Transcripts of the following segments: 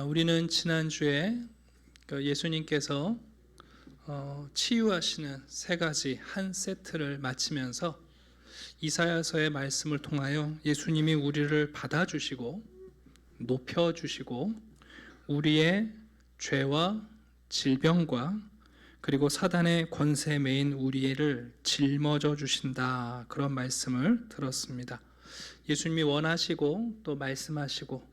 우리는 지난주에 예수님께서 치유하시는 세 가지 한 세트를 마치면서 이사야서의 말씀을 통하여 예수님이 우리를 받아주시고 높여주시고 우리의 죄와 질병과 그리고 사단의 권세에 매인 우리를 짊어져 주신다, 그런 말씀을 들었습니다. 예수님이 원하시고 또 말씀하시고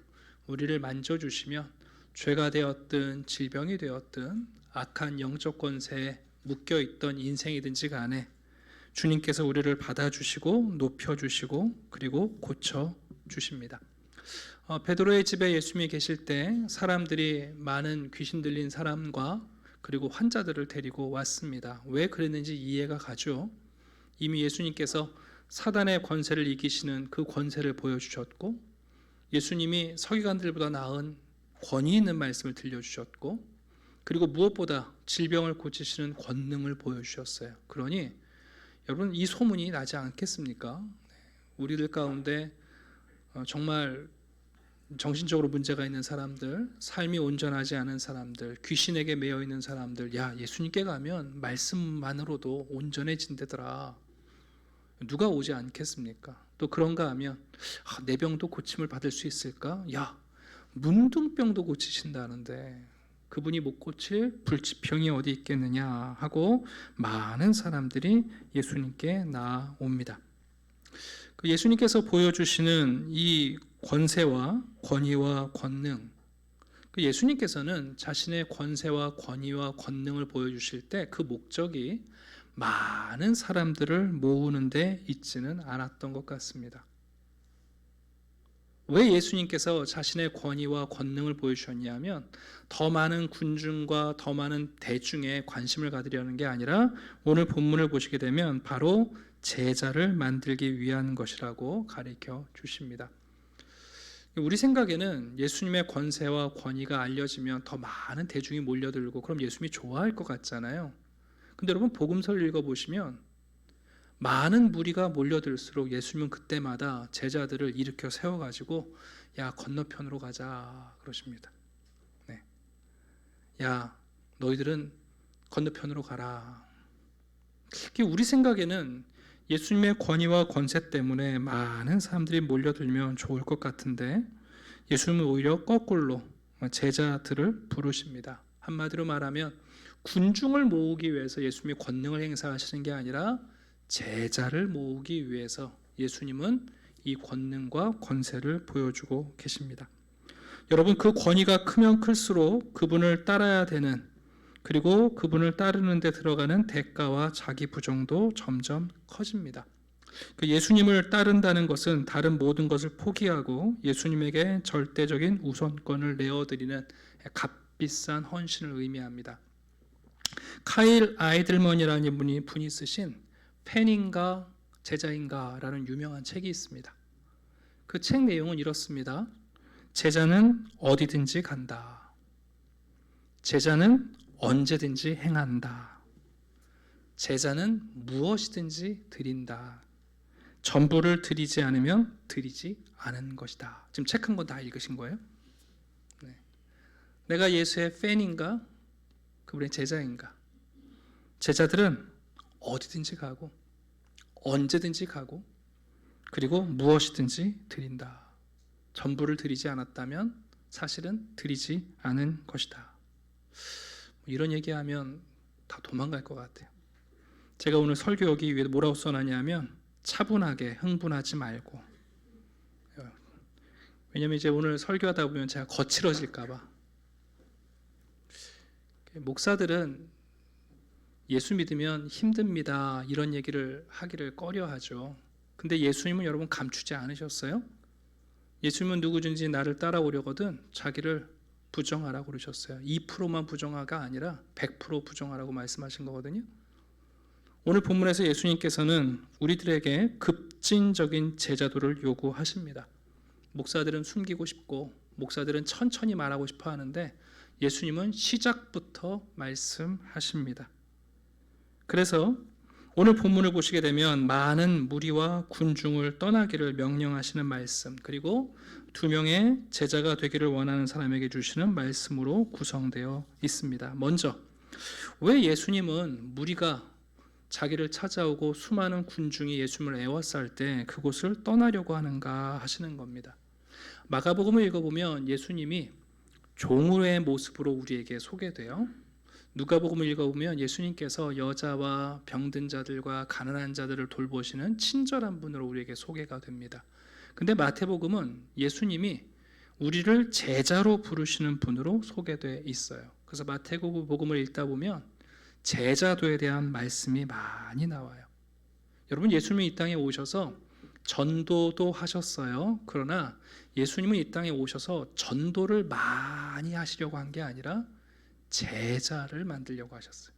우리를 만져주시면 죄가 되었든 질병이 되었든 악한 영적 권세에 묶여있던 인생이든지 간에 주님께서 우리를 받아주시고 높여주시고 그리고 고쳐주십니다. 베드로의 집에 예수님이 계실 때 사람들이 많은 귀신 들린 사람과 그리고 환자들을 데리고 왔습니다. 왜 그랬는지 이해가 가죠. 이미 예수님께서 사단의 권세를 이기시는 그 권세를 보여주셨고, 예수님이 서기관들보다 나은 권위 있는 말씀을 들려주셨고, 그리고 무엇보다 질병을 고치시는 권능을 보여주셨어요. 그러니 여러분, 이 소문이 나지 않겠습니까? 우리들 가운데 정말 정신적으로 문제가 있는 사람들, 삶이 온전하지 않은 사람들, 귀신에게 매여 있는 사람들, 야, 예수님께 가면 말씀만으로도 온전해진대더라, 누가 오지 않겠습니까? 또 그런가 하면 내 병도 고침을 받을 수 있을까? 야, 문둥병도 고치신다는데 그분이 못 고칠 불치병이 어디 있겠느냐 하고 많은 사람들이 예수님께 나옵니다. 예수님께서 보여주시는 이 권세와 권위와 권능, 예수님께서는 자신의 권세와 권위와 권능을 보여주실 때 그 목적이 많은 사람들을 모으는 데 있지는 않았던 것 같습니다. 왜 예수님께서 자신의 권위와 권능을 보여주셨냐면 더 많은 군중과 더 많은 대중에 관심을 가지려는 게 아니라 오늘 본문을 보시게 되면 바로 제자를 만들기 위한 것이라고 가르쳐 주십니다. 우리 생각에는 예수님의 권세와 권위가 알려지면 더 많은 대중이 몰려들고 그럼 예수님이 좋아할 것 같잖아요. 근데 여러분, 복음서를 읽어보시면 많은 무리가 몰려들수록 예수님은 그때마다 제자들을 일으켜 세워가지고 야, 건너편으로 가자 그러십니다. 네. 야, 너희들은 건너편으로 가라. 우리 생각에는 예수님의 권위와 권세 때문에 많은 사람들이 몰려들면 좋을 것 같은데 예수님은 오히려 거꾸로 제자들을 부르십니다. 한마디로 말하면 군중을 모으기 위해서 예수님이 권능을 행사하시는 게 아니라 제자를 모으기 위해서 예수님은 이 권능과 권세를 보여주고 계십니다. 여러분, 그 권위가 크면 클수록 그분을 따라야 되는, 그리고 그분을 따르는 데 들어가는 대가와 자기 부정도 점점 커집니다. 예수님을 따른다는 것은 다른 모든 것을 포기하고 예수님에게 절대적인 우선권을 내어드리는 값비싼 헌신을 의미합니다. 카일 아이들먼이라는 분이 쓰신 팬인가 제자인가 라는 유명한 책이 있습니다. 그 책 내용은 이렇습니다. 제자는 어디든지 간다. 제자는 언제든지 행한다. 제자는 무엇이든지 드린다. 전부를 드리지 않으면 드리지 않은 것이다. 지금 책 한 권 다 읽으신 거예요? 네. 내가 예수의 팬인가? 그분의 제자인가? 제자들은 어디든지 가고 언제든지 가고 그리고 무엇이든지 드린다. 전부를 드리지 않았다면 사실은 드리지 않은 것이다. 이런 얘기하면 다 도망갈 것 같아요. 제가 오늘 설교 여기 위에 뭐라고 써놨냐면 차분하게, 흥분하지 말고. 왜냐면 이제 오늘 설교하다 보면 제가 거칠어질까 봐. 목사들은 예수 믿으면 힘듭니다, 이런 얘기를 하기를 꺼려하죠. 근데 예수님은 여러분 감추지 않으셨어요? 예수님은 누구든지 나를 따라오려거든 자기를 부정하라고 그러셨어요. 2%만 부정하가 아니라 100% 부정하라고 말씀하신 거거든요. 오늘 본문에서 예수님께서는 우리들에게 급진적인 제자도를 요구하십니다. 목사들은 숨기고 싶고 목사들은 천천히 말하고 싶어 하는데 예수님은 시작부터 말씀하십니다. 그래서 오늘 본문을 보시게 되면 많은 무리와 군중을 떠나기를 명령하시는 말씀, 그리고 2명의 제자가 되기를 원하는 사람에게 주시는 말씀으로 구성되어 있습니다. 먼저 왜 예수님은 무리가 자기를 찾아오고 수많은 군중이 예수님을 애워쌀 때 그곳을 떠나려고 하는가 하시는 겁니다. 마가복음을 읽어보면 예수님이 종의 모습으로 우리에게 소개돼요. 누가복음을 읽어보면 예수님께서 여자와 병든 자들과 가난한 자들을 돌보시는 친절한 분으로 우리에게 소개가 됩니다. 근데 마태복음은 예수님이 우리를 제자로 부르시는 분으로 소개되어 있어요. 그래서 마태복음을 읽다 보면 제자도에 대한 말씀이 많이 나와요. 여러분, 예수님이 이 땅에 오셔서 전도도 하셨어요. 그러나 예수님은 이 땅에 오셔서 전도를 많이 하시려고 한 게 아니라 제자를 만들려고 하셨어요.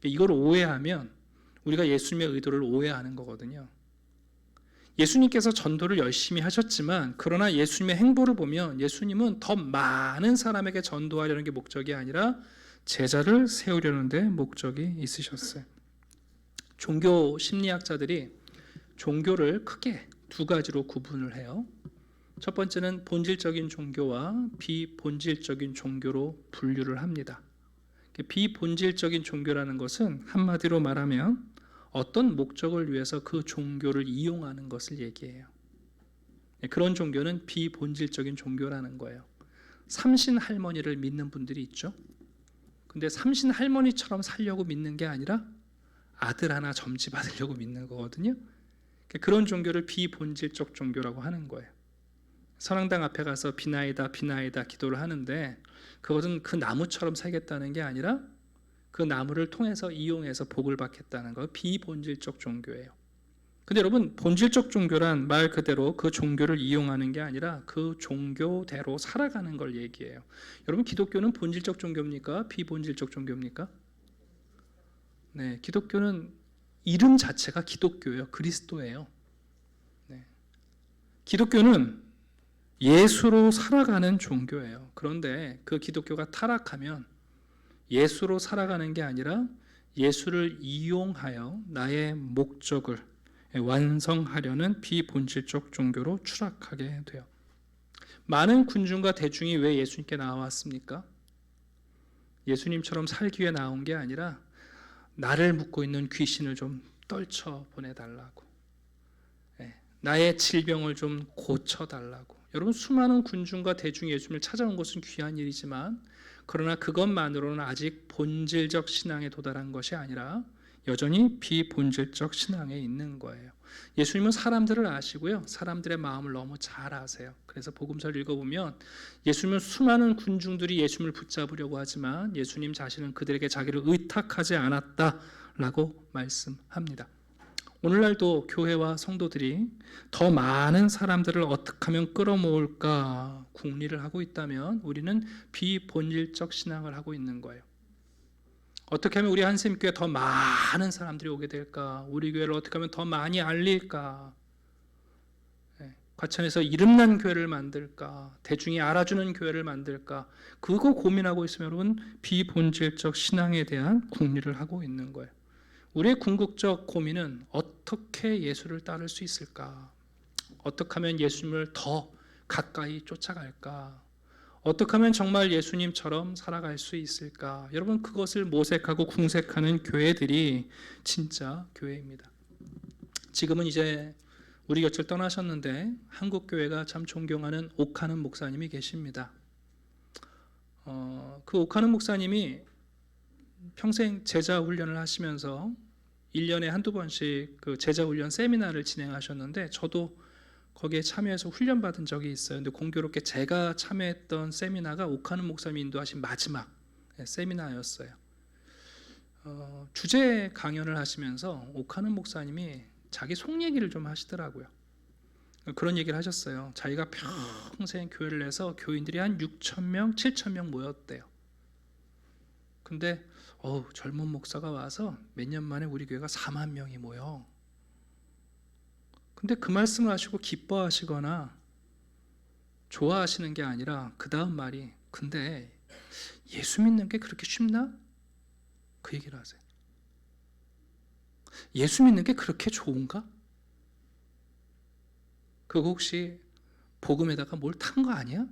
이걸 오해하면 우리가 예수님의 의도를 오해하는 거거든요. 예수님께서 전도를 열심히 하셨지만, 그러나 예수님의 행보를 보면 예수님은 더 많은 사람에게 전도하려는 게 목적이 아니라 제자를 세우려는 데 목적이 있으셨어요. 종교 심리학자들이 종교를 크게 2가지로 구분을 해요. 첫 번째는 본질적인 종교와 비본질적인 종교로 분류를 합니다. 비본질적인 종교라는 것은 한마디로 말하면 어떤 목적을 위해서 그 종교를 이용하는 것을 얘기해요. 그런 종교는 비본질적인 종교라는 거예요. 삼신 할머니를 믿는 분들이 있죠. 근데 삼신 할머니처럼 살려고 믿는 게 아니라 아들 하나 점지 받으려고 믿는 거거든요. 그런 종교를 비본질적 종교라고 하는 거예요. 선앙당 앞에 가서 비나이다 비나이다 기도를 하는데 그것은 그 나무처럼 살겠다는 게 아니라 그 나무를 통해서 이용해서 복을 받겠다는 거, 비본질적 종교예요. 근데 여러분, 본질적 종교란 말 그대로 그 종교를 이용하는 게 아니라 그 종교대로 살아가는 걸 얘기해요. 여러분, 기독교는 본질적 종교입니까? 비본질적 종교입니까? 네, 기독교는 이름 자체가 기독교예요. 그리스도예요. 네. 기독교는 예수로 살아가는 종교예요. 그런데 그 기독교가 타락하면 예수로 살아가는 게 아니라 예수를 이용하여 나의 목적을 완성하려는 비본질적 종교로 추락하게 돼요. 많은 군중과 대중이 왜 예수님께 나왔습니까? 예수님처럼 살기 위해 나온 게 아니라 나를 묶고 있는 귀신을 좀 떨쳐 보내달라고, 나의 질병을 좀 고쳐달라고. 여러분, 수많은 군중과 대중이 예수님을 찾아온 것은 귀한 일이지만, 그러나 그것만으로는 아직 본질적 신앙에 도달한 것이 아니라 여전히 비본질적 신앙에 있는 거예요. 예수님은 사람들을 아시고요, 사람들의 마음을 너무 잘 아세요. 그래서 복음서를 읽어보면 예수님은 수많은 군중들이 예수님을 붙잡으려고 하지만 예수님 자신은 그들에게 자기를 의탁하지 않았다라고 말씀합니다. 오늘날도 교회와 성도들이 더 많은 사람들을 어떻게 하면 끌어모을까 궁리를 하고 있다면 우리는 비본질적 신앙을 하고 있는 거예요. 어떻게 하면 우리 한샘교회에 더 많은 사람들이 오게 될까? 우리 교회를 어떻게 하면 더 많이 알릴까? 과천에서 이름난 교회를 만들까? 대중이 알아주는 교회를 만들까? 그거 고민하고 있으면 여러분, 비본질적 신앙에 대한 궁리를 하고 있는 거예요. 우리의 궁극적 고민은 어떻게 예수를 따를 수 있을까? 어떻게 하면 예수님을 더 가까이 쫓아갈까? 어떻게 하면 정말 예수님처럼 살아갈 수 있을까? 여러분, 그것을 모색하고 궁색하는 교회들이 진짜 교회입니다. 지금은 이제 우리 곁을 떠나셨는데 한국 교회가 참 존경하는 옥하는 목사님이 계십니다. 그 옥하는 목사님이 평생 제자 훈련을 하시면서 1년에 한두 번씩 그 제자 훈련 세미나를 진행하셨는데 저도 거기에 참여해서 훈련받은 적이 있어요. 근데 공교롭게 제가 참여했던 세미나가 옥하는 목사님이 인도하신 마지막 세미나였어요. 주제 강연을 하시면서 옥하는 목사님이 자기 속 얘기를 좀 하시더라고요. 그런 얘기를 하셨어요. 자기가 평생 교회를 해서 교인들이 한 6,000명, 7,000명 모였대요. 근데 젊은 목사가 와서 몇 년 만에 우리 교회가 4만 명이 모여. 근데 그 말씀을 하시고 기뻐하시거나 좋아하시는 게 아니라 그 다음 말이, 근데 예수 믿는 게 그렇게 쉽나? 그 얘기를 하세요. 예수 믿는 게 그렇게 좋은가? 그거 혹시 복음에다가 뭘 탄 거 아니야?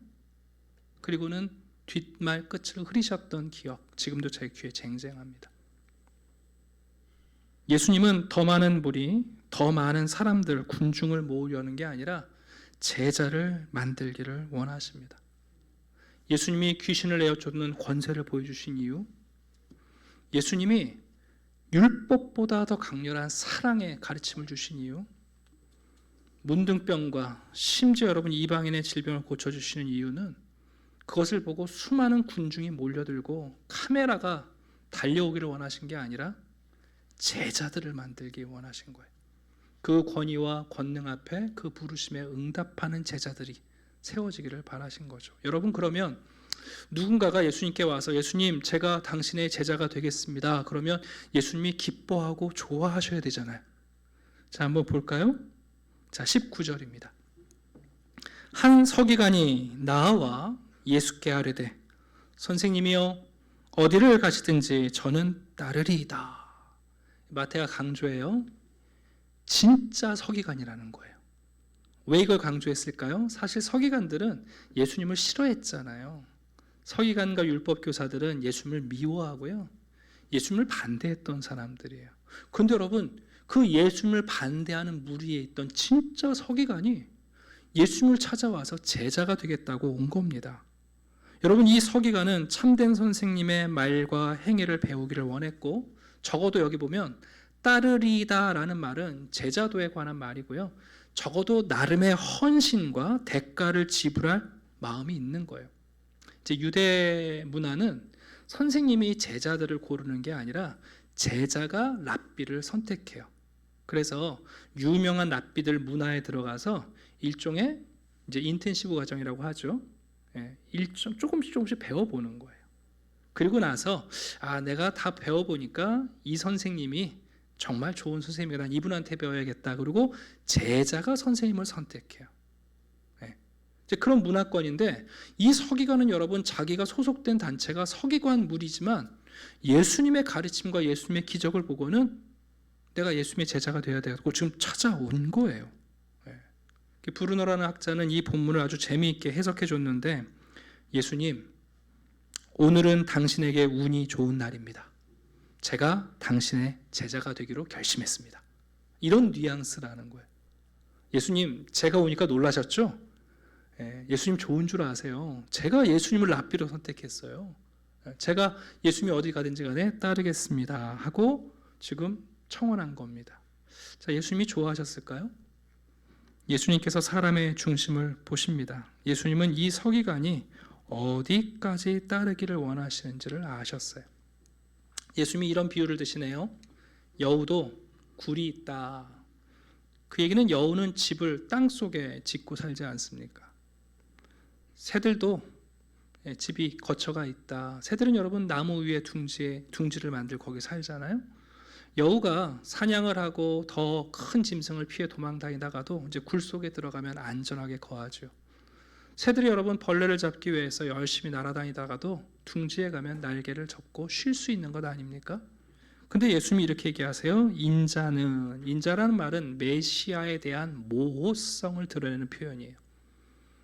그리고는 뒷말 끝을 흐리셨던 기억, 지금도 제 귀에 쟁쟁합니다. 예수님은 더 많은 무리, 더 많은 사람들, 군중을 모으려는 게 아니라 제자를 만들기를 원하십니다. 예수님이 귀신을 내어쫓는 권세를 보여주신 이유, 예수님이 율법보다 더 강렬한 사랑의 가르침을 주신 이유, 문둥병과 심지어 여러분 이방인의 질병을 고쳐주시는 이유는 그것을 보고 수많은 군중이 몰려들고 카메라가 달려오기를 원하신 게 아니라 제자들을 만들기 원하신 거예요. 그 권위와 권능 앞에 그 부르심에 응답하는 제자들이 세워지기를 바라신 거죠. 여러분, 그러면 누군가가 예수님께 와서 예수님, 제가 당신의 제자가 되겠습니다. 그러면 예수님이 기뻐하고 좋아하셔야 되잖아요. 자, 한번 볼까요? 자, 19절입니다. 한 서기관이 나와 예수께 아뢰되 선생님이여 어디를 가시든지 저는 따르리이다. 마태가 강조해요. 진짜 서기관이라는 거예요. 왜 이걸 강조했을까요? 사실 서기관들은 예수님을 싫어했잖아요. 서기관과 율법교사들은 예수님을 미워하고요, 예수님을 반대했던 사람들이에요. 그런데 여러분, 그 예수님을 반대하는 무리에 있던 진짜 서기관이 예수님을 찾아와서 제자가 되겠다고 온 겁니다. 여러분, 이 서기관은 참된 선생님의 말과 행위를 배우기를 원했고, 적어도 여기 보면 따르리다라는 말은 제자도에 관한 말이고요, 적어도 나름의 헌신과 대가를 지불할 마음이 있는 거예요. 이제 유대 문화는 선생님이 제자들을 고르는 게 아니라 제자가 랍비를 선택해요. 그래서 유명한 랍비들 문화에 들어가서 일종의 이제 인텐시브 과정이라고 하죠. 조금씩 배워보는 거예요. 그리고 나서 내가 다 배워보니까 이 선생님이 정말 좋은 선생님이라 이분한테 배워야겠다. 그리고 제자가 선생님을 선택해요. 이제 그런 문화권인데, 이 서기관은 여러분 자기가 소속된 단체가 서기관 무리지만 예수님의 가르침과 예수님의 기적을 보고는 내가 예수님의 제자가 되어야 되고 지금 찾아온 거예요. 브루너라는 학자는 이 본문을 아주 재미있게 해석해 줬는데, 예수님, 오늘은 당신에게 운이 좋은 날입니다. 제가 당신의 제자가 되기로 결심했습니다. 이런 뉘앙스라는 거예요. 예수님, 제가 오니까 놀라셨죠? 예수님 좋은 줄 아세요. 제가 예수님을 랍비로 선택했어요. 제가 예수님이 어디 가든지 간에 따르겠습니다 하고 지금 청원한 겁니다. 자, 예수님이 좋아하셨을까요? 예수님께서 사람의 중심을 보십니다. 예수님은 이 서기관이 어디까지 따르기를 원하시는지를 아셨어요. 예수님이 이런 비유를 드시네요. 여우도 굴이 있다. 그 얘기는 여우는 집을 땅속에 짓고 살지 않습니까? 새들도 집이 거처가 있다. 새들은 여러분 나무 위에 둥지를 만들고 거기 살잖아요. 여우가 사냥을 하고 더 큰 짐승을 피해 도망 다니다가도 이제 굴 속에 들어가면 안전하게 거하죠. 새들이 여러분 벌레를 잡기 위해서 열심히 날아다니다가도 둥지에 가면 날개를 접고 쉴 수 있는 것 아닙니까? 근데 예수님이 이렇게 얘기하세요. 인자라는 말은 메시아에 대한 모호성을 드러내는 표현이에요.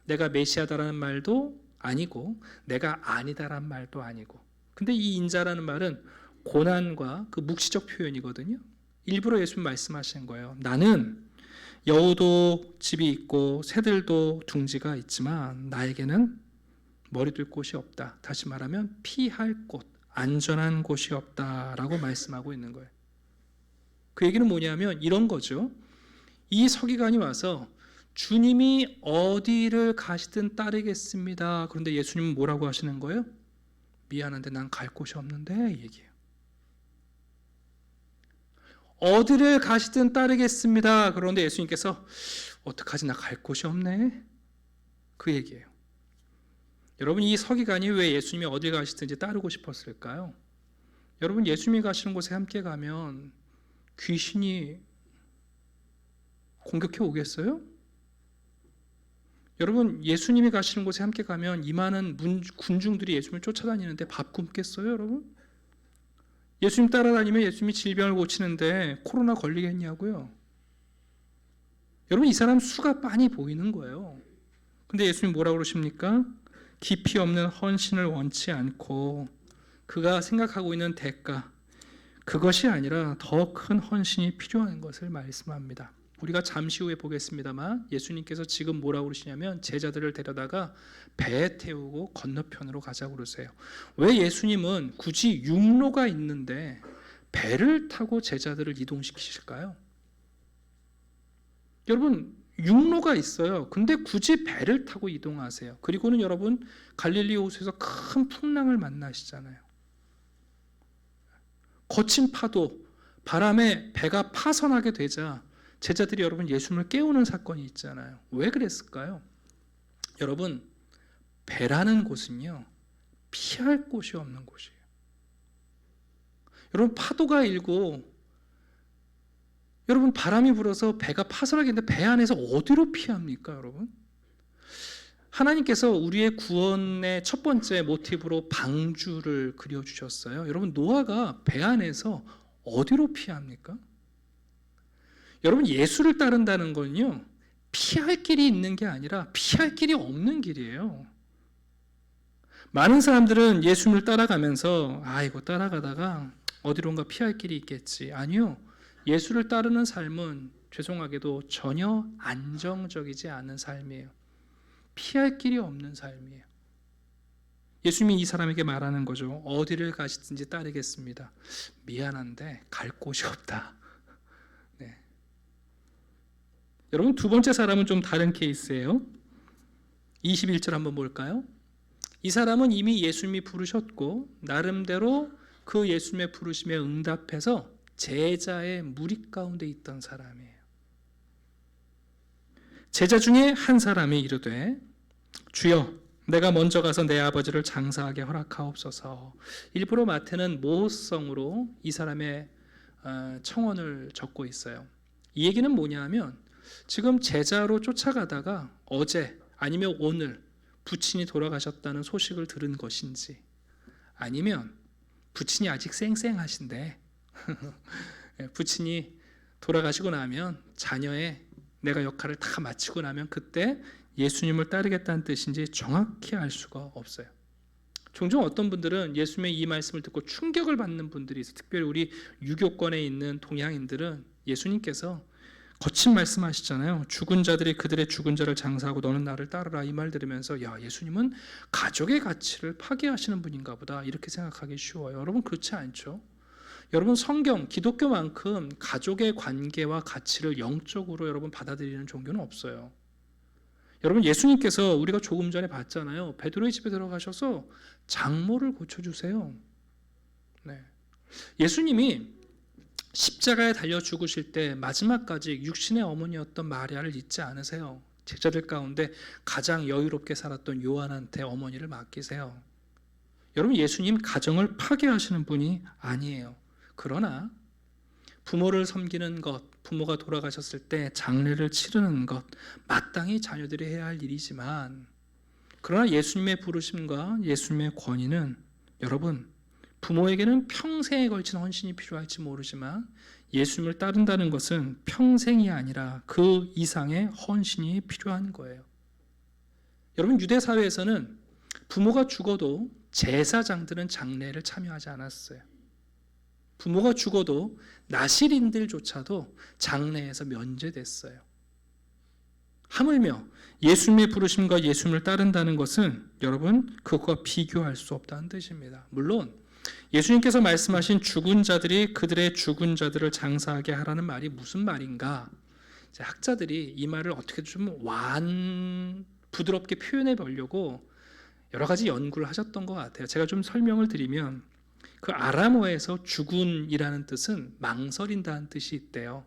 내가 메시아다라는 말도 아니고 내가 아니다라는 말도 아니고. 근데 이 인자라는 말은 고난과 그 묵시적 표현이거든요. 일부러 예수님 말씀하신 거예요. 나는 여우도 집이 있고 새들도 둥지가 있지만 나에게는 머리 둘 곳이 없다. 다시 말하면 피할 곳, 안전한 곳이 없다라고 말씀하고 있는 거예요. 그 얘기는 뭐냐면 이런 거죠. 이 서기관이 와서 주님이 어디를 가시든 따르겠습니다. 그런데 예수님은 뭐라고 하시는 거예요? 미안한데 난 갈 곳이 없는데, 얘기해요. 어디를 가시든 따르겠습니다. 그런데 예수님께서 어떡하지, 나 갈 곳이 없네, 그 얘기예요. 여러분, 이 서기관이 왜 예수님이 어디 가시든지 따르고 싶었을까요? 여러분, 예수님이 가시는 곳에 함께 가면 귀신이 공격해 오겠어요? 여러분, 예수님이 가시는 곳에 함께 가면 이 많은 군중들이 예수님을 쫓아다니는데 밥 굶겠어요, 여러분? 예수님 따라다니면 예수님이 질병을 고치는데 코로나 걸리겠냐고요? 여러분, 이 사람 수가 많이 보이는 거예요. 근데 예수님 뭐라고 그러십니까? 깊이 없는 헌신을 원치 않고 그가 생각하고 있는 대가, 그것이 아니라 더 큰 헌신이 필요한 것을 말씀합니다. 우리가 잠시 후에 보겠습니다만 예수님께서 지금 뭐라고 그러시냐면 제자들을 데려다가 배에 태우고 건너편으로 가자고 그러세요. 왜 예수님은 굳이 육로가 있는데 배를 타고 제자들을 이동시키실까요? 여러분, 육로가 있어요. 근데 굳이 배를 타고 이동하세요. 그리고는 여러분, 갈릴리 호수에서 큰 풍랑을 만나시잖아요. 거친 파도, 바람에 배가 파선하게 되자 제자들이 여러분 예수님을 깨우는 사건이 있잖아요. 왜 그랬을까요? 여러분, 배라는 곳은요, 피할 곳이 없는 곳이에요. 여러분, 파도가 일고 여러분, 바람이 불어서 배가 파선하게 되는데 배 안에서 어디로 피합니까, 여러분? 하나님께서 우리의 구원의 첫 번째 모티브로 방주를 그려주셨어요. 여러분, 노아가 배 안에서 어디로 피합니까? 여러분, 예수를 따른다는 건요, 피할 길이 있는 게 아니라 피할 길이 없는 길이에요. 많은 사람들은 예수님을 따라가면서 이거 따라가다가 어디론가 피할 길이 있겠지. 아니요. 예수를 따르는 삶은 죄송하게도 전혀 안정적이지 않은 삶이에요. 피할 길이 없는 삶이에요. 예수님이 이 사람에게 말하는 거죠. 어디를 가시든지 따르겠습니다. 미안한데 갈 곳이 없다. 네. 여러분, 두 번째 사람은 좀 다른 케이스예요. 21절 한번 볼까요? 이 사람은 이미 예수님이 부르셨고 나름대로 그 예수님의 부르심에 응답해서 제자의 무리 가운데 있던 사람이에요. 제자 중에 한 사람이 이르되 주여 내가 먼저 가서 내 아버지를 장사하게 허락하옵소서. 일부러 마태는 모호성으로 이 사람의 청원을 적고 있어요. 이 얘기는 뭐냐 하면 지금 제자로 쫓아가다가 어제 아니면 오늘 부친이 돌아가셨다는 소식을 들은 것인지, 아니면 부친이 아직 쌩쌩하신데 부친이 돌아가시고 나면 자녀의 내가 역할을 다 마치고 나면 그때 예수님을 따르겠다는 뜻인지 정확히 알 수가 없어요. 종종 어떤 분들은 예수님의 이 말씀을 듣고 충격을 받는 분들이 있어요. 특별히 우리 유교권에 있는 동양인들은 예수님께서 거친 말씀하시잖아요. 죽은 자들이 그들의 죽은 자를 장사하고 너는 나를 따르라, 이 말 들으면서 야, 예수님은 가족의 가치를 파괴하시는 분인가 보다, 이렇게 생각하기 쉬워요. 여러분, 그렇지 않죠? 여러분, 성경, 기독교만큼 가족의 관계와 가치를 영적으로 여러분 받아들이는 종교는 없어요. 여러분, 예수님께서 우리가 조금 전에 봤잖아요. 베드로의 집에 들어가셔서 장모를 고쳐주세요. 네. 예수님이 십자가에 달려 죽으실 때 마지막까지 육신의 어머니였던 마리아를 잊지 않으세요. 제자들 가운데 가장 여유롭게 살았던 요한한테 어머니를 맡기세요. 여러분, 예수님 가정을 파괴하시는 분이 아니에요. 그러나 부모를 섬기는 것, 부모가 돌아가셨을 때 장례를 치르는 것, 마땅히 자녀들이 해야 할 일이지만, 그러나 예수님의 부르심과 예수님의 권위는 여러분, 부모에게는 평생에 걸친 헌신이 필요할지 모르지만 예수님을 따른다는 것은 평생이 아니라 그 이상의 헌신이 필요한 거예요. 여러분, 유대 사회에서는 부모가 죽어도 제사장들은 장례를 참여하지 않았어요. 부모가 죽어도 나실인들조차도 장례에서 면제됐어요. 하물며 예수님의 부르심과 예수님을 따른다는 것은 여러분, 그것과 비교할 수 없다는 뜻입니다. 물론 예수님께서 말씀하신 죽은 자들이 그들의 죽은 자들을 장사하게 하라는 말이 무슨 말인가? 학자들이 이 말을 어떻게 좀 부드럽게 표현해 보려고 여러 가지 연구를 하셨던 것 같아요. 제가 좀 설명을 드리면, 그 아람어에서 죽은이라는 뜻은 망설인다는 뜻이 있대요.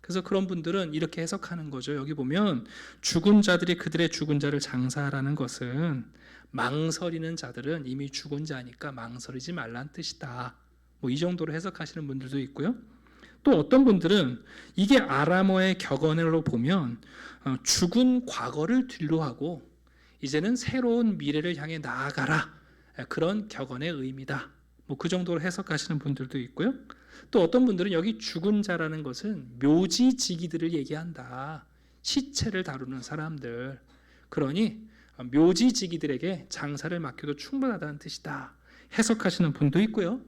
그래서 그런 분들은 이렇게 해석하는 거죠. 여기 보면 죽은 자들이 그들의 죽은 자를 장사하라는 것은 망설이는 자들은 이미 죽은 자니까 망설이지 말란 뜻이다. 이 정도로 해석하시는 분들도 있고요. 또 어떤 분들은 이게 아람어의 격언으로 보면 죽은 과거를 뒤로 하고 이제는 새로운 미래를 향해 나아가라, 그런 격언의 의미다, 뭐 그 정도로 해석하시는 분들도 있고요. 또 어떤 분들은 여기 죽은 자라는 것은 묘지지기들을 얘기한다. 시체를 다루는 사람들. 그러니 묘지지기들에게 장사를 맡겨도 충분하다는 뜻이다. 해석하시는 분도 있고요.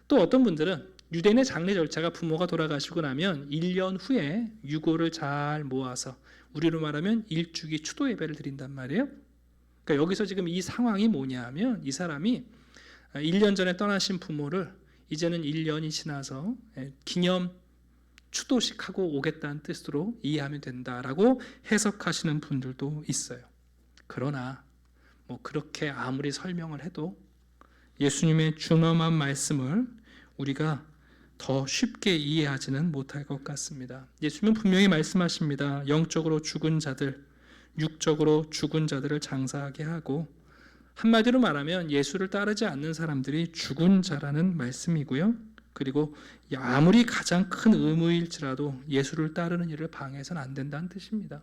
또 어떤 분들은 유대인의 장례 절차가 부모가 돌아가시고 나면 1년 후에 유고를 잘 모아서 우리로 말하면 일주기 추도 예배를 드린단 말이에요. 그러니까 여기서 지금 이 상황이 뭐냐 하면 이 사람이 1년 전에 떠나신 부모를 이제는 1년이 지나서 기념 추도식 하고 오겠다는 뜻으로 이해하면 된다라고 해석하시는 분들도 있어요. 그러나 뭐 그렇게 아무리 설명을 해도 예수님의 준엄한 말씀을 우리가 더 쉽게 이해하지는 못할 것 같습니다. 예수님은 분명히 말씀하십니다. 영적으로 죽은 자들, 육적으로 죽은 자들을 장사하게 하고, 한마디로 말하면 예수를 따르지 않는 사람들이 죽은 자라는 말씀이고요. 그리고 아무리 가장 큰 의무일지라도 예수를 따르는 일을 방해해서는 안 된다는 뜻입니다.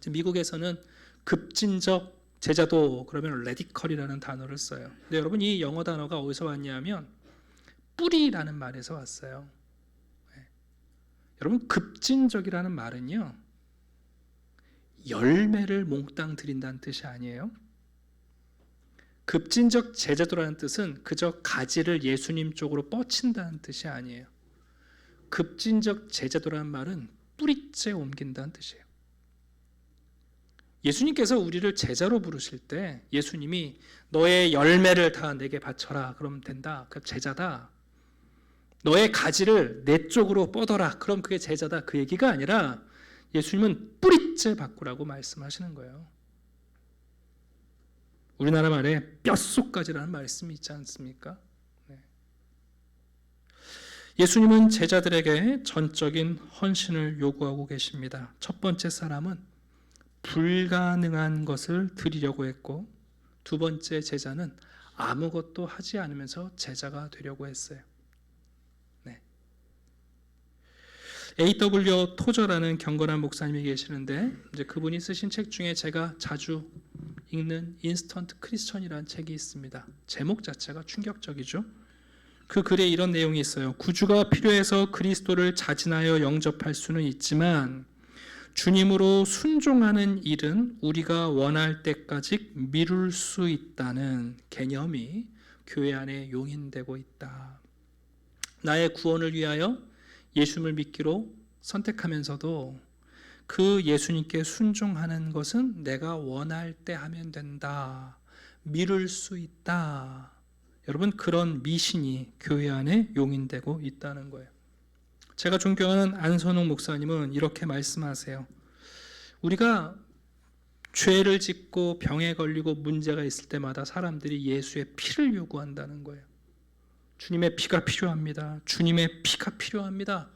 미국에서는 급진적 제자도 그러면 레디컬이라는 단어를 써요. 근데 여러분 이 영어 단어가 어디서 왔냐면 뿌리라는 말에서 왔어요. 여러분 급진적이라는 말은요, 열매를 몽땅 드린다는 뜻이 아니에요. 급진적 제자도라는 뜻은 그저 가지를 예수님 쪽으로 뻗친다는 뜻이 아니에요. 급진적 제자도라는 말은 뿌리째 옮긴다는 뜻이에요. 예수님께서 우리를 제자로 부르실 때 예수님이 너의 열매를 다 내게 바쳐라 그러면 된다. 그럼 제자다. 너의 가지를 내 쪽으로 뻗어라. 그럼 그게 제자다. 그 얘기가 아니라 예수님은 뿌리째 바꾸라고 말씀하시는 거예요. 우리나라 말에 뼛속까지라는 말씀이 있지 않습니까? 네. 예수님은 제자들에게 전적인 헌신을 요구하고 계십니다. 첫 번째 사람은 불가능한 것을 드리려고 했고, 두 번째 제자는 아무것도 하지 않으면서 제자가 되려고 했어요. 네. A.W. 토저라는 경건한 목사님이 계시는데, 이제 그분이 쓰신 책 중에 제가 자주 읽는 인스턴트 크리스천이라는 책이 있습니다. 제목 자체가 충격적이죠. 그 글에 이런 내용이 있어요. 구주가 필요해서 그리스도를 자진하여 영접할 수는 있지만 주님으로 순종하는 일은 우리가 원할 때까지 미룰 수 있다는 개념이 교회 안에 용인되고 있다. 나의 구원을 위하여 예수님을 믿기로 선택하면서도 그 예수님께 순종하는 것은 내가 원할 때 하면 된다. 미룰 수 있다. 여러분 그런 미신이 교회 안에 용인되고 있다는 거예요. 제가 존경하는 안선홍 목사님은 이렇게 말씀하세요. 우리가 죄를 짓고 병에 걸리고 문제가 있을 때마다 사람들이 예수의 피를 요구한다는 거예요. 주님의 피가 필요합니다. 주님의 피가 필요합니다.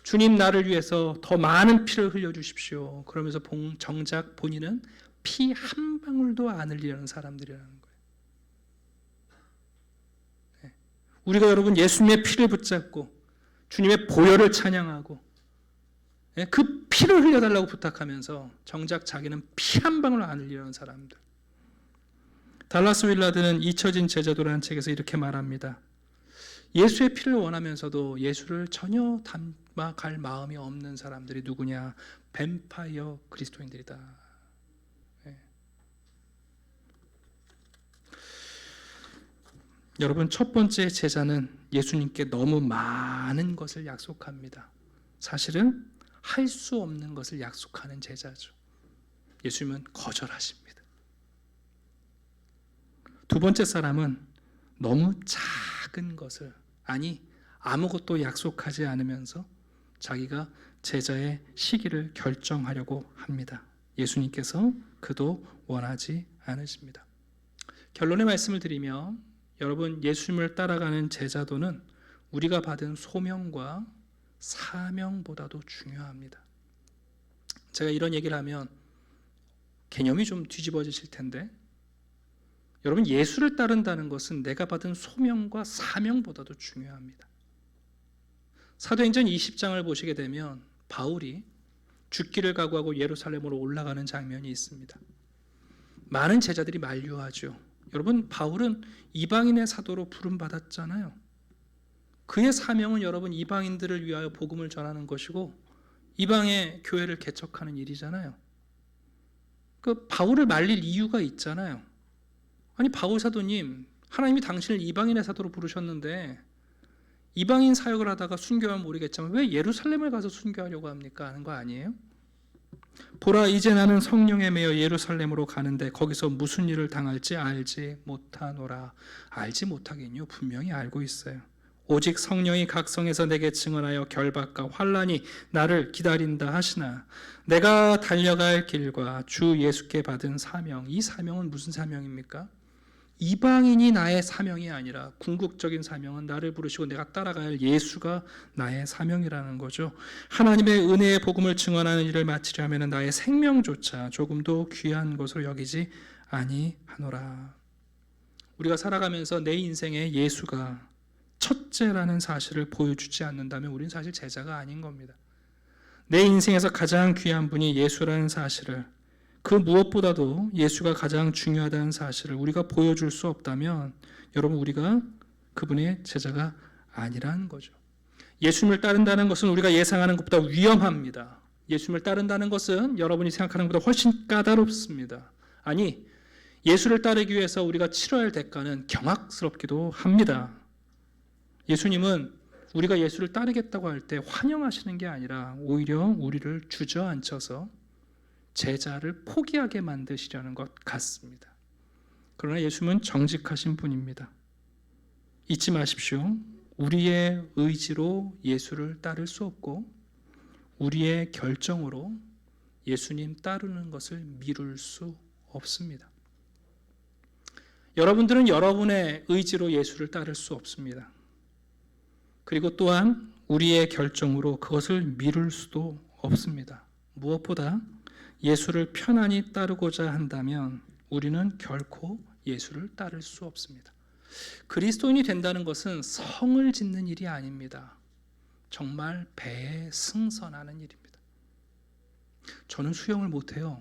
주님 나를 위해서 더 많은 피를 흘려주십시오. 그러면서 정작 본인은 피 한 방울도 안 흘리려는 사람들이라는 거예요. 네. 우리가 여러분 예수님의 피를 붙잡고 주님의 보혈을 찬양하고 그 피를 흘려달라고 부탁하면서 정작 자기는 피 한 방울 안 흘리려는 사람들. 달라스 윌라드는 잊혀진 제자도라는 책에서 이렇게 말합니다. 예수의 피를 원하면서도 예수를 전혀 닮아갈 마음이 없는 사람들이 누구냐? 뱀파이어 그리스도인들이다. 네. 여러분 첫 번째 제자는 예수님께 너무 많은 것을 약속합니다. 사실은 할 수 없는 것을 약속하는 제자죠. 예수님은 거절하십니다. 두 번째 사람은 너무 작은 것을, 아니 아무것도 약속하지 않으면서 자기가 제자의 시기를 결정하려고 합니다. 예수님께서 그도 원하지 않으십니다. 결론의 말씀을 드리면 여러분 예수님을 따라가는 제자도는 우리가 받은 소명과 사명보다도 중요합니다. 제가 이런 얘기를 하면 개념이 좀 뒤집어지실 텐데, 여러분 예수를 따른다는 것은 내가 받은 소명과 사명보다도 중요합니다. 사도행전 20장을 보시게 되면 바울이 죽기를 각오하고 예루살렘으로 올라가는 장면이 있습니다. 많은 제자들이 만류하죠. 여러분, 바울은 이방인의 사도로 부름받았잖아요. 그의 사명은 여러분 이방인들을 위하여 복음을 전하는 것이고 이방의 교회를 개척하는 일이잖아요. 그 바울을 말릴 이유가 있잖아요. 아니, 바울 사도님, 하나님이 당신을 이방인의 사도로 부르셨는데 이방인 사역을 하다가 순교하면 모르겠지만 왜 예루살렘을 가서 순교하려고 합니까? 하는 거 아니에요? 보라, 이제 나는 성령에 매여 예루살렘으로 가는데 거기서 무슨 일을 당할지 알지 못하노라. 알지 못하긴요, 분명히 알고 있어요. 오직 성령이 각 성에서 내게 증언하여 결박과 환난이 나를 기다린다 하시나 내가 달려갈 길과 주 예수께 받은 사명, 이 사명은 무슨 사명입니까? 이방인이 나의 사명이 아니라 궁극적인 사명은 나를 부르시고 내가 따라가야 할 예수가 나의 사명이라는 거죠. 하나님의 은혜의 복음을 증언하는 일을 마치려면 나의 생명조차 조금도 귀한 것으로 여기지 아니하노라. 우리가 살아가면서 내 인생에 예수가 첫째라는 사실을 보여주지 않는다면 우리는 사실 제자가 아닌 겁니다. 내 인생에서 가장 귀한 분이 예수라는 사실을, 그 무엇보다도 예수가 가장 중요하다는 사실을 우리가 보여줄 수 없다면 여러분, 우리가 그분의 제자가 아니라는 거죠. 예수님을 따른다는 것은 우리가 예상하는 것보다 위험합니다. 예수님을 따른다는 것은 여러분이 생각하는 것보다 훨씬 까다롭습니다. 아니, 예수를 따르기 위해서 우리가 치러야 할 대가는 경악스럽기도 합니다. 예수님은 우리가 예수를 따르겠다고 할 때 환영하시는 게 아니라 오히려 우리를 주저앉혀서 제자를 포기하게 만드시려는 것 같습니다. 그러나 예수님은 정직하신 분입니다. 잊지 마십시오. 우리의 의지로 예수를 따를 수 없고 우리의 결정으로 예수님 따르는 것을 미룰 수 없습니다. 여러분들은 여러분의 의지로 예수를 따를 수 없습니다. 그리고 또한 우리의 결정으로 그것을 미룰 수도 없습니다. 무엇보다 예수를 편안히 따르고자 한다면 우리는 결코 예수를 따를 수 없습니다. 그리스도인이 된다는 것은 성을 짓는 일이 아닙니다. 정말 배에 승선하는 일입니다. 저는 수영을 못해요.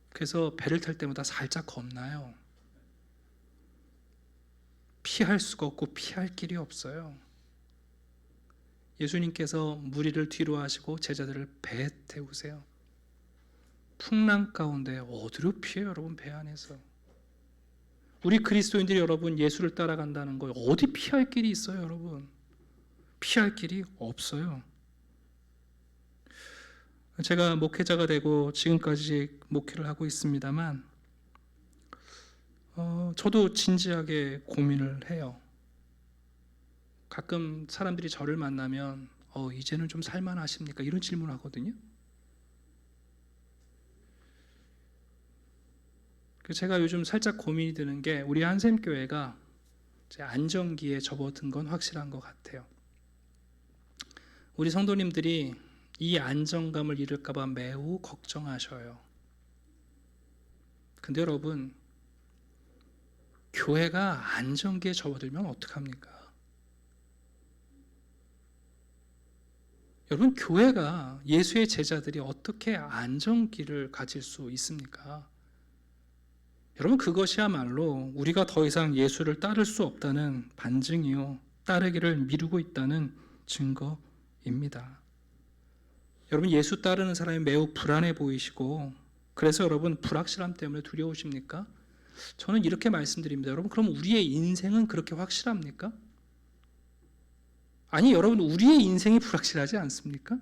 그래서 배를 탈 때마다 살짝 겁나요. 피할 수가 없고 피할 길이 없어요. 예수님께서 무리를 뒤로 하시고 제자들을 배에 태우세요. 풍랑 가운데 어디로 피해요, 여러분? 배 안에서. 우리 그리스도인들이 여러분 예수를 따라간다는 거 어디 피할 길이 있어요, 여러분? 피할 길이 없어요. 제가 목회자가 되고 지금까지 목회를 하고 있습니다만 저도 진지하게 고민을 해요. 가끔 사람들이 저를 만나면 이제는 좀 살만하십니까? 이런 질문을 하거든요. 제가 요즘 살짝 고민이 드는 게 우리 한샘교회가 안정기에 접어든 건 확실한 것 같아요. 우리 성도님들이 이 안정감을 잃을까 봐 매우 걱정하셔요. 근데 여러분, 교회가 안정기에 접어들면 어떡합니까? 여러분, 교회가 예수의 제자들이 어떻게 안정기를 가질 수 있습니까? 여러분, 그것이야말로 우리가 더 이상 예수를 따를 수 없다는 반증이요, 따르기를 미루고 있다는 증거입니다. 여러분, 예수 따르는 사람이 매우 불안해 보이시고 그래서 여러분 불확실함 때문에 두려우십니까? 저는 이렇게 말씀드립니다. 여러분, 그럼 우리의 인생은 그렇게 확실합니까? 아니, 여러분, 우리의 인생이 불확실하지 않습니까?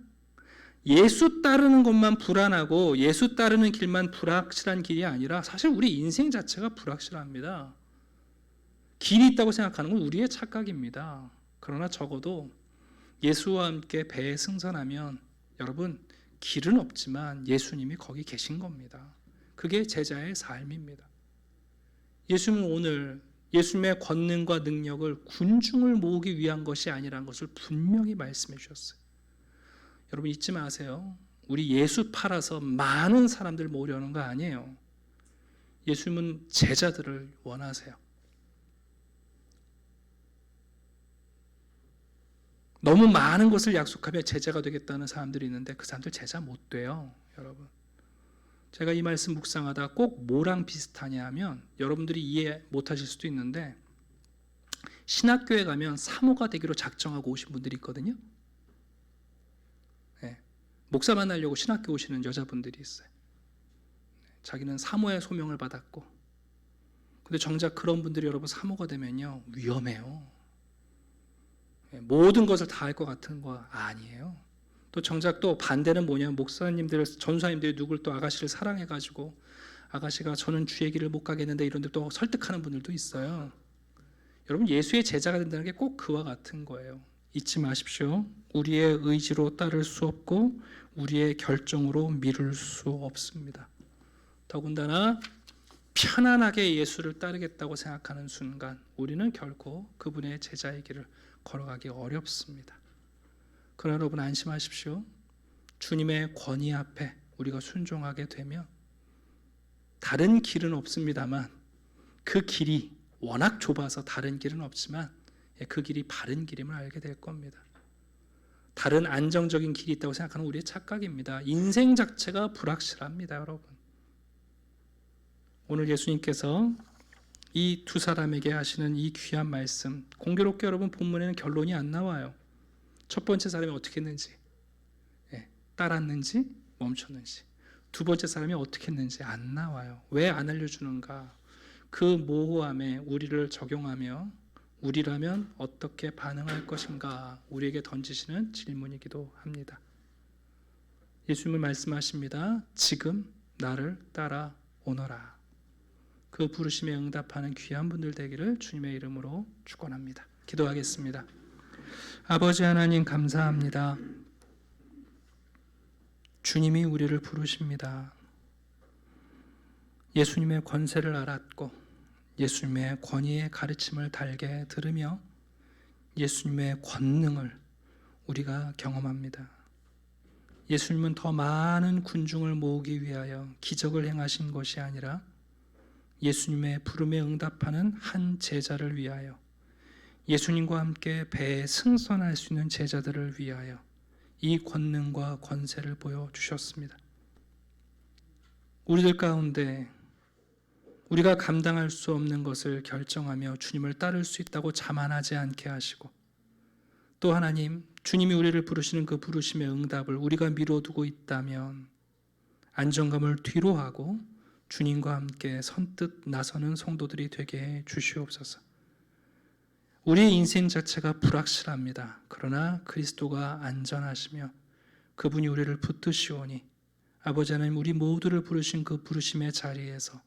예수 따르는 것만 불안하고 예수 따르는 길만 불확실한 길이 아니라 사실 우리 인생 자체가 불확실합니다. 길이 있다고 생각하는 건 우리의 착각입니다. 그러나 적어도 예수와 함께 배에 승선하면 여러분, 길은 없지만 예수님이 거기 계신 겁니다. 그게 제자의 삶입니다. 예수님은 오늘 예수님의 권능과 능력을 군중을 모으기 위한 것이 아니라는 것을 분명히 말씀해 주셨어요. 여러분, 잊지 마세요. 우리 예수 팔아서 많은 사람들 모으려는 거 아니에요. 예수님은 제자들을 원하세요. 너무 많은 것을 약속하며 제자가 되겠다는 사람들이 있는데 그 사람들 제자 못 돼요, 여러분. 제가 이 말씀 묵상하다 꼭 뭐랑 비슷하냐 하면 여러분들이 이해 못하실 수도 있는데 신학교에 가면 사모가 되기로 작정하고 오신 분들이 있거든요. 네. 목사 만나려고 신학교 오시는 여자분들이 있어요. 자기는 사모의 소명을 받았고, 근데 정작 그런 분들이 여러분 사모가 되면요 위험해요. 모든 것을 다 할 것 같은 거 아니에요. 또 정작 또 반대는 뭐냐면 목사님들, 전사님들이 누굴 또 아가씨를 사랑해가지고 아가씨가 저는 주의 길을 못 가겠는데 이런데 또 설득하는 분들도 있어요. 여러분 예수의 제자가 된다는 게 꼭 그와 같은 거예요. 잊지 마십시오. 우리의 의지로 따를 수 없고 우리의 결정으로 미룰 수 없습니다. 더군다나 편안하게 예수를 따르겠다고 생각하는 순간 우리는 결코 그분의 제자의 길을 걸어가기 어렵습니다. 그러나 여러분 안심하십시오. 주님의 권위 앞에 우리가 순종하게 되면 다른 길은 없습니다만 그 길이 워낙 좁아서 다른 길은 없지만 그 길이 바른 길임을 알게 될 겁니다. 다른 안정적인 길이 있다고 생각하는 우리의 착각입니다. 인생 자체가 불확실합니다, 여러분. 오늘 예수님께서 이 두 사람에게 하시는 이 귀한 말씀, 공교롭게 여러분 본문에는 결론이 안 나와요. 첫 번째 사람이 어떻게 했는지, 따랐는지 멈췄는지, 두 번째 사람이 어떻게 했는지 안 나와요. 왜 안 알려주는가? 그 모호함에 우리를 적용하며 우리라면 어떻게 반응할 것인가 우리에게 던지시는 질문이기도 합니다. 예수님은 말씀하십니다. 지금 나를 따라오너라. 그 부르심에 응답하는 귀한 분들 되기를 주님의 이름으로 축원합니다. 기도하겠습니다. 아버지 하나님 감사합니다. 주님이 우리를 부르십니다. 예수님의 권세를 알았고 예수님의 권위의 가르침을 달게 들으며 예수님의 권능을 우리가 경험합니다. 예수님은 더 많은 군중을 모으기 위하여 기적을 행하신 것이 아니라 예수님의 부름에 응답하는 한 제자를 위하여, 예수님과 함께 배에 승선할 수 있는 제자들을 위하여 이 권능과 권세를 보여주셨습니다. 우리들 가운데 우리가 감당할 수 없는 것을 결정하며 주님을 따를 수 있다고 자만하지 않게 하시고, 또 하나님, 주님이 우리를 부르시는 그 부르심의 응답을 우리가 미뤄두고 있다면 안정감을 뒤로 하고 주님과 함께 선뜻 나서는 성도들이 되게 해 주시옵소서. 우리의 인생 자체가 불확실합니다. 그러나 그리스도가 안전하시며 그분이 우리를 붙드시오니 아버지 하나님, 우리 모두를 부르신 그 부르심의 자리에서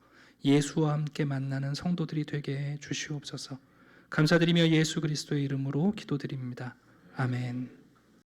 예수와 함께 만나는 성도들이 되게 해 주시옵소서. 감사드리며 예수 그리스도의 이름으로 기도드립니다. 아멘.